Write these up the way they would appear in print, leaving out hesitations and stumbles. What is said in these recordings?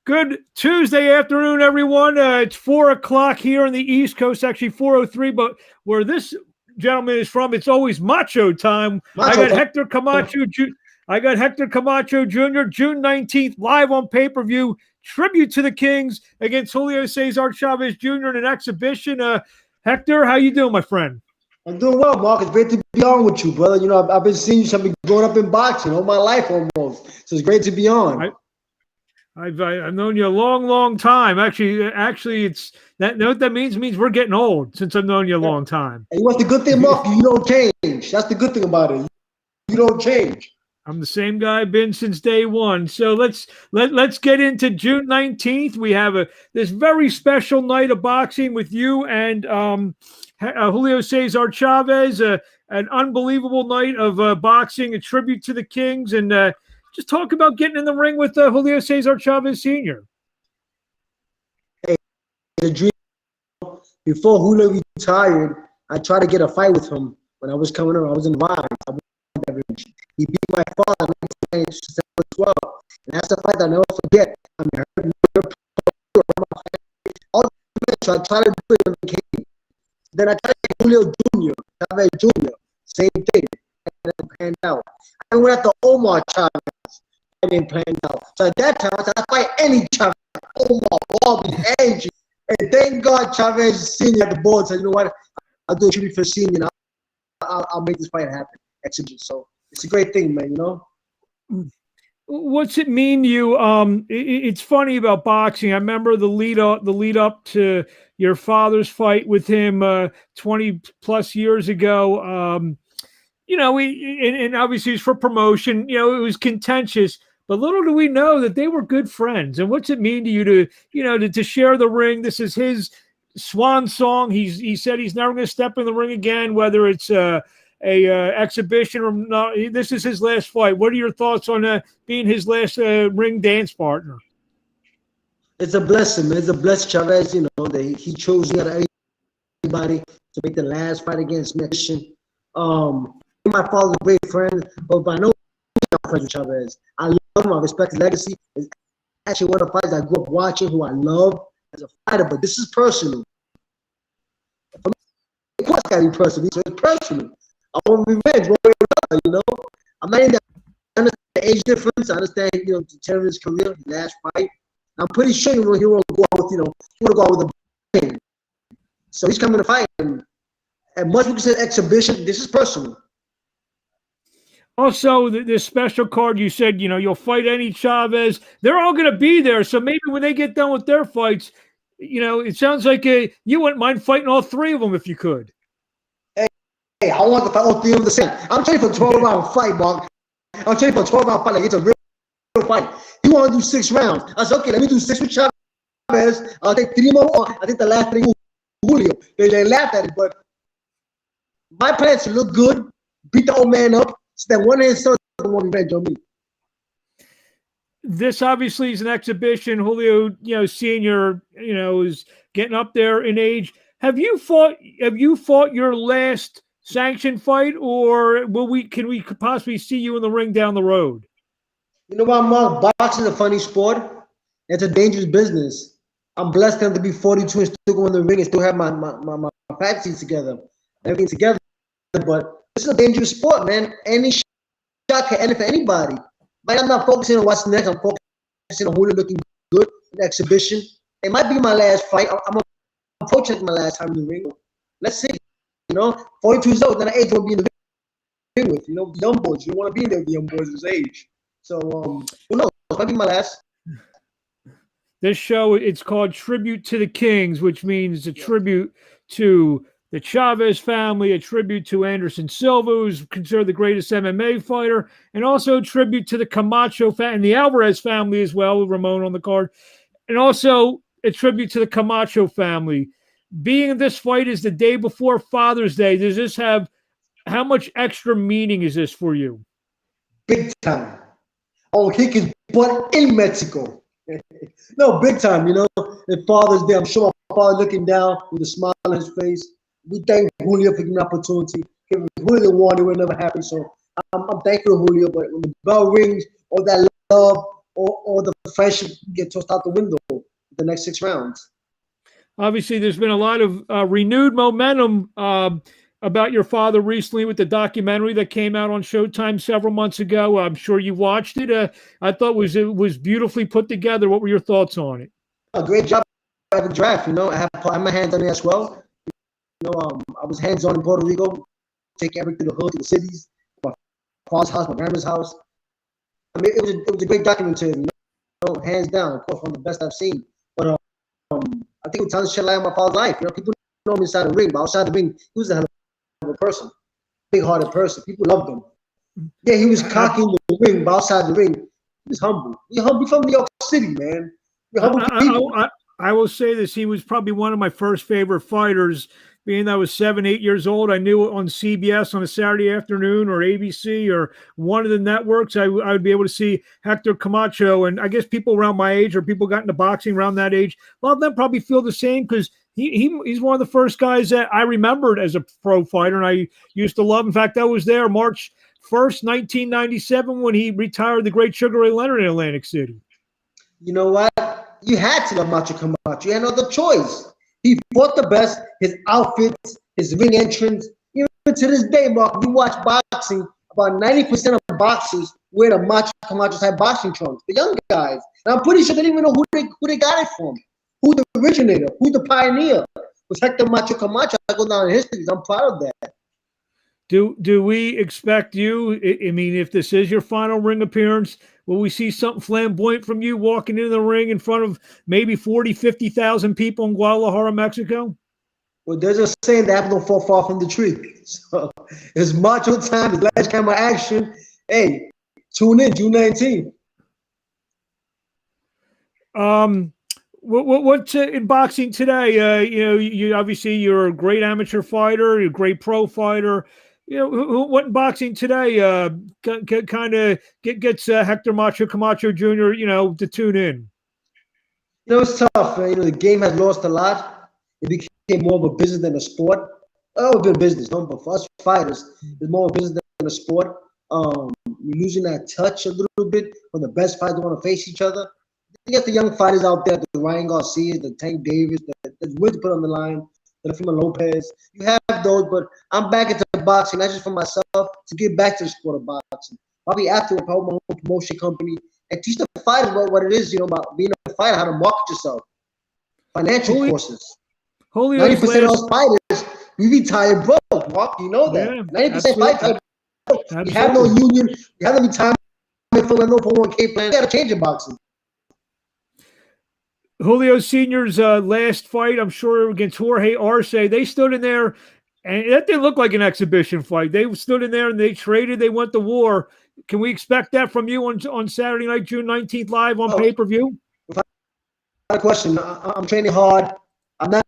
Good Tuesday afternoon, everyone. It's 4 o'clock here on the East Coast, actually 4:03, but where this gentleman is from, it's always macho time. I got Hector Camacho Jr., June 19th, live on pay-per-view, tribute to the Kings against Julio Cesar Chavez Jr. in an exhibition. Hector, how you doing, my friend? I'm doing well, Mark. It's great to be on with you, brother. You know, I've been seeing you. I've been growing up in boxing all my life almost. So it's great to be on. I've known you a long time. Actually, it's that. Know what that means? It means we're getting old since I've known you a long time. And what's the good thing, Mark? You don't change. That's the good thing about it. You don't change. I'm the same guy I've been since day one. So let's get into June 19th. We have this very special night of boxing with you and Julio Cesar Chavez. An unbelievable night of boxing, a tribute to the Kings, and just talk about getting in the ring with Julio Cesar Chavez Sr. Hey, the dream. Before Julio retired, I tried to get a fight with him when I was coming up. I was in Vines. He beat my father in 1912. And that's a fight I'll never forget. I mean, I tried to do it when it came. Then I tried to get Julio Jr., Chavez Jr., same thing. And it panned out. I went after Omar Chavez. It didn't pan out. So at that time, I said, I fight any Chavez. Omar, Bobby, Angie. And thank God Chavez Sr. at the board said, you know what? I'll do a tribute for Sr. I'll make this fight happen. Exhibition. So it's a great thing, man, you know? What's it mean to you? It's funny about boxing. I remember the lead up to your father's fight with him 20 plus years ago. You know, and obviously it's for promotion. You know, it was contentious, but little do we know that they were good friends. And what's it mean to you to share the ring? This is his swan song. He said he's never going to step in the ring again, whether it's exhibition or not. This is his last fight. What are your thoughts on being his last ring dance partner? It's a blessing, man. It's a blessing, Chavez. You know that he chose me out of everybody to make the last fight against Mexican. My father's a great friend, but by no means I'm friends with Chavez. I love him. I respect his legacy. It's actually one of the fighters I grew up watching, who I love as a fighter. But this is personal. For me, of course, it's got to be personal. So it's personal. I want revenge, you know. I'm not in that. I understand the age difference. I understand, you know, the term his career, the last fight. I'm pretty sure he will go out with, he will go out with a bang. So he's coming to fight. And much we can say exhibition, this is personal. Also, this special card, you said, you know, you'll fight any Chavez. They're all going to be there. So maybe when they get done with their fights, you know, it sounds like you wouldn't mind fighting all three of them if you could. Hey, I want to fight all three of them the same. I'm training for a 12-round fight, Mark. I'm training for a 12-round fight. Like, it's a real fight. You want to do 6 rounds. I said, okay, let me do 6 with Chavez. I'll take 3 more. I think the last 3 with Julio. They laughed at it, but my plan is to look good, beat the old man up, so that one of his sons won't revenge on me. This obviously is an exhibition. Julio, you know, Senior, you know, is getting up there in age. Have you fought your last sanctioned fight, or can we possibly see you in the ring down the road? You know what, Mark? Boxing is a funny sport. It's a dangerous business. I'm blessed enough to be 42 and still go in the ring and still have my faculties together, everything together. But this is a dangerous sport, man. Any shot can end it for anybody. But I'm not focusing on what's next. I'm focusing on Julio looking good in the exhibition. It might be my last fight. I'm approaching my last time in the ring. Let's see. You know, 42 years old, not an age you want to be in the ring with. You know, the young boys. You don't want to be in there with the young boys this age. So, who knows? It might be my last. This show, it's called Tribute to the Kings, which means a tribute to the Chavez family, a tribute to Anderson Silva, who's considered the greatest MMA fighter, and also a tribute to the Camacho family and the Alvarez family as well, with Ramon on the card, and also a tribute to the Camacho family. Being in this fight is the day before Father's Day. Does this have, how much extra meaning is this for you? Big time. I'll kick his butt in Mexico. No, big time, you know. And Father's Day, I'm sure my father looking down with a smile on his face. We thank Julio for giving the opportunity. If Julio won, it would never happen. So I'm thankful to Julio. But when the bell rings, all that love, or the friendship get tossed out the window the next 6 rounds. Obviously, there's been a lot of renewed momentum about your father recently with the documentary that came out on Showtime several months ago. I'm sure you watched it. I thought it was beautifully put together. What were your thoughts on it? A great job at the draft. I have my hands on it as well. I was hands on in Puerto Rico, take everything to the hood, to the cities, my father's house, my grandma's house. I mean, it was a great documentary. Hands down, of course, one of the best I've seen. But I think it tells shit light on my father's life. People know him inside the ring, but outside the ring, he was a hell of a person, big-hearted person. People loved him. Yeah, he was cocky in the ring, but outside the ring, he was humble. He's from New York City, man. I will say this: he was probably one of my first favorite fighters. Being I was 7, 8 years old, I knew on CBS on a Saturday afternoon or ABC or one of the networks, I would be able to see Hector Camacho. And I guess people around my age or people got into boxing around that age, a lot of them probably feel the same because he's one of the first guys that I remembered as a pro fighter, and I used to love. In fact, I was there March 1st, 1997, when he retired the great Sugar Ray Leonard in Atlantic City. You know what? You had to love Macho Camacho. You had no other choice. He fought the best. His outfits, his ring entrance. Even to this day, Mark, you watch boxing, about 90% of boxers wear the Macho Camacho type boxing trunks. The young guys. And I'm pretty sure they didn't even know who they got it from. Who the originator, who the pioneer was Hector Macho Camacho. I go down in history. I'm proud of that. Do we expect you? I mean, if this is your final ring appearance, will we see something flamboyant from you walking into the ring in front of maybe 40, 50,000 people in Guadalajara, Mexico? Well, there's a saying that apples don't fall far from the tree. So it's macho time, it's last camera action. Hey, tune in June 19th. What's in boxing today? You obviously you're a great amateur fighter, you're a great pro fighter. What in boxing today kind of gets Hector Macho Camacho Jr. To tune in. It's tough. The game has lost a lot. It became more of a business than a sport. Oh, it's been a business, but for us fighters, it's more of a business than a sport. We're losing that touch a little bit when the best fighters want to face each other. You got the young fighters out there, the Ryan Garcia, the Tank Davis, that's willing to put on the line, the Fima Lopez. You have those, but I'm back into boxing, not just for myself, to get back to the sport of boxing. Probably after I own my own promotion company and teach the fighters what it is, about being a fighter, how to market yourself. Financial courses. 90% of those fighters, we retire broke, Mark. You know that. Yeah, 90% fighters broke. You have no union, you have no retirement fund, no 401k plan. You got to change your boxing. Julio Sr.'s last fight, I'm sure, against Jorge Arce, they stood in there, and that didn't look like an exhibition fight. They stood in there and they traded, they went to war. Can we expect that from you on Saturday night, June 19th, live on pay-per-view? Without a question. I'm training hard. I'm not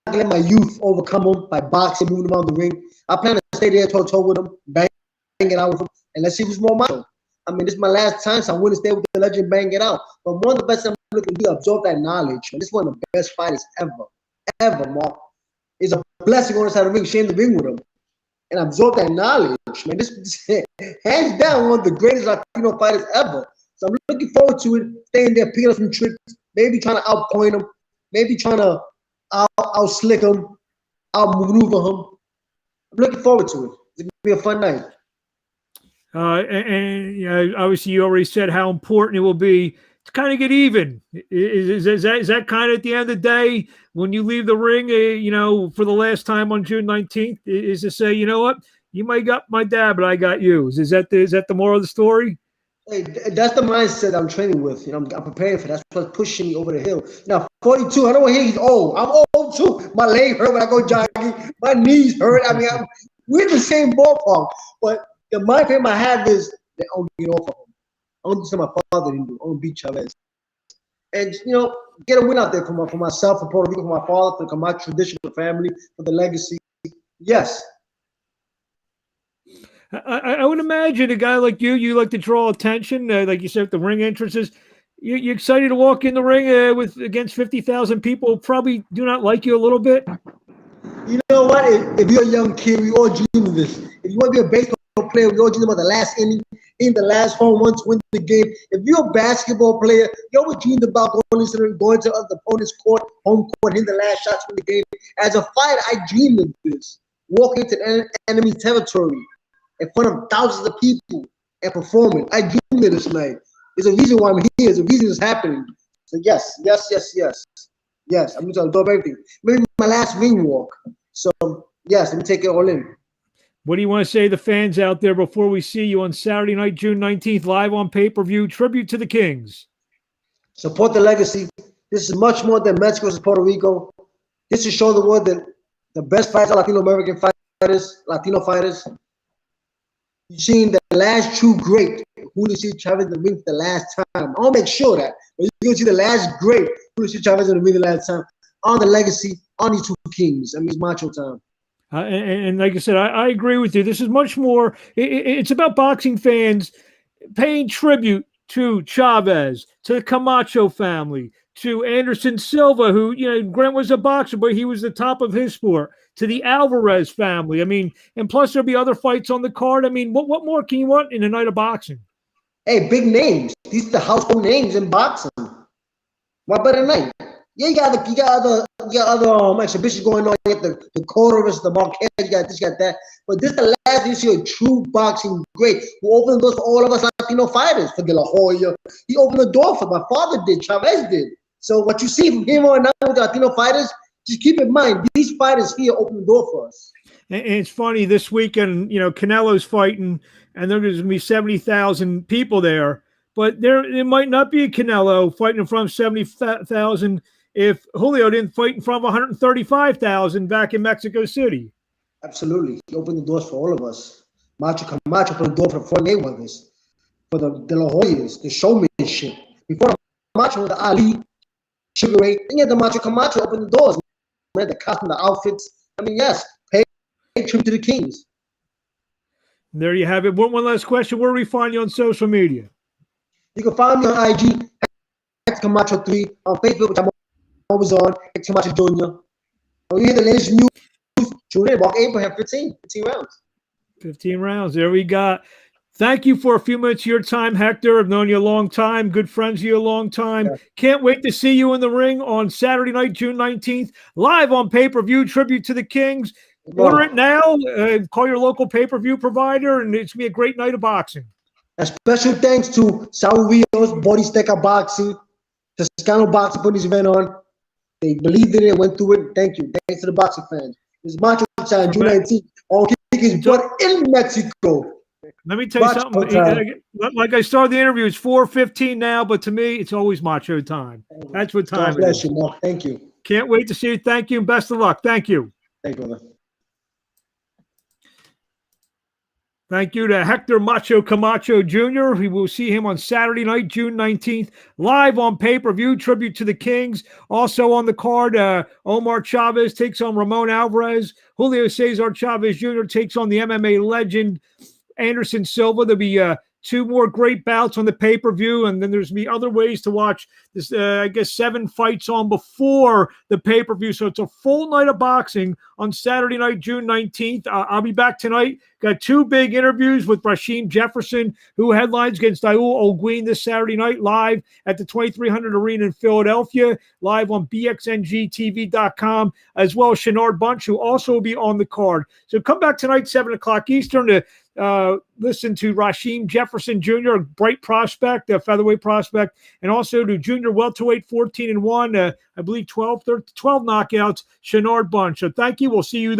going to let my youth overcome them by boxing, moving around the ring. I plan to stay there toe-to-toe with them, bang it out with them, and let's see who's more macho. I mean, this is my last time, so I'm willing to stay with the legend, bang it out. But one of the best I'm looking to do, absorb that knowledge. And this is one of the best fighters ever, Mark. It's a blessing going inside the ring, sharing the ring with him, and absorb that knowledge. Man, this hands down one of the greatest Latino fighters ever. So I'm looking forward to it, staying there, picking up some tricks, maybe trying to outpoint him, maybe trying to out-slick him, out-maneuver him. I'm looking forward to it. It's going to be a fun night. Obviously, you already said how important it will be to kind of get even. Is that kind of at the end of the day when you leave the ring, for the last time on June 19th, is to say, you know what, you might got my dad, but I got you. Is that the moral of the story? Hey, that's the mindset I'm training with. I'm preparing for that. That's what's pushing me over the hill. Now, 42, I don't want to hear he's old. I'm old too. My leg hurt when I go jogging. My knees hurt. I mean, we're in the same ballpark. But the mind frame I have is that I want to get off of him. I want to do something my father didn't do. I want to beat Chavez. And, get a win out there for myself, for Puerto Rico, for my father, for my traditional family, for the legacy. Yes. I would imagine a guy like you like to draw attention, like you said, the ring entrances. You're excited to walk in the ring against 50,000 people who probably do not like you a little bit. You know what? If you're a young kid, we all dream of this. If you want to be a baseball player, we all dream about the last inning. in the last home run to win the game. If you're a basketball player, you always dreamed about going to other opponent's court, home court, hitting the last shot to win the game. As a fighter, I dreamed of this. Walking into enemy territory in front of thousands of people and performing. I dreamed of this night. There's a reason why I'm here. There's a reason it's happening. So yes. I'm going to absorb everything. Maybe my last ring walk. So yes, let me take it all in. What do you want to say to the fans out there before we see you on Saturday night, June 19th, live on pay-per-view, tribute to the Kings? Support the legacy. This is much more than Mexico versus Puerto Rico. This is show the world that the best fighters are Latino-American fighters, Latino fighters. You've seen the last true great, Julio Cesar Chavez in the ring for the last time. I'll make sure that. But you're going to see the last great Julio Cesar Chavez in the ring the last time. On the legacy, on these two kings. I mean, it's macho time. And like I said, I agree with you. This is much more, it's about boxing fans paying tribute to Chavez, to the Camacho family, to Anderson Silva, who, Grant was a boxer, but he was the top of his sport, to the Alvarez family. I mean, and plus there'll be other fights on the card. I mean, what more can you want in a night of boxing? Hey, big names. These are the household names in boxing. What better night? Yeah, you got other exhibitions going on. You got the Cotto versus the Marquez. You got this, you got that. But this is the last you see a true boxing great who opened the doors for all of us Latino fighters. For De La Hoya, he opened the door for my father did, Chavez did. So what you see from him on now with the Latino fighters, just keep in mind these fighters here open the door for us. And it's funny this weekend, Canelo's fighting, and there's going to be 70,000 people there. But there might not be a Canelo fighting in front of 70,000. If Julio didn't fight in front of 135,000 back in Mexico City. Absolutely. He opened the doors for all of us. Macho Camacho opened the door for the Floyd Mayweathers, for the De La Hoyas, the showmanship. Before Camacho, the Ali, Sugar Ray, then you had the Macho Camacho open the doors. Man, the costume, the outfits. I mean, yes, pay tribute to the Kings. There you have it. One last question. Where do we find you on social media? You can find me on IG, Hector Camacho 3, on Facebook, which I'm always on, Hector Camacho Jr. Oh, you hear the latest news? Tune in. Mark Abraham, 15 rounds. 15 rounds. There we got. Thank you for a few minutes of your time, Hector. I've known you a long time. Good friends of you a long time. Yeah. Can't wait to see you in the ring on Saturday night, June 19th, live on pay-per-view, tribute to the Kings. Order it now. Call your local pay-per-view provider, and it's going to be a great night of boxing. A special thanks to Saul Rios, Bodisteca Boxing, Toscano Boxing putting this event on. They believed in it and went through it. Thank you. Thanks to the boxing fans. It's Macho Time, June 19th. All Kings brought in Mexico. Let me tell you something. Like I started the interview, it's 4:15 now, but to me, it's always Macho time. That's what time God bless you, Mark. Thank you. Can't wait to see you. Thank you, and best of luck. Thank you. Thank you, brother. Thank you to Hector Camacho Jr. We will see him on Saturday night, June 19th, live on pay-per-view, tribute to the Kings. Also on the card, Omar Chavez takes on Ramon Alvarez. Julio Cesar Chavez Jr. takes on the MMA legend Anderson Silva. There'll be two more great bouts on the pay-per-view, and then there's be other ways to watch this, I guess 7 fights on before the pay-per-view. So it's a full night of boxing on Saturday night, June 19th. I'll be back tonight. Got 2 big interviews with Rasheem Jefferson, who headlines against Daul Olguin this Saturday night, live at the 2300 Arena in Philadelphia, live on bxngtv.com, as well as Shenard Bunch, who also will be on the card. So come back tonight, 7 o'clock Eastern, to listen to Rasheem Jefferson Jr., a bright prospect, a featherweight prospect, and also to junior welterweight 14-1, I believe 12 knockouts, Shenard Bunch. So thank you. We'll see you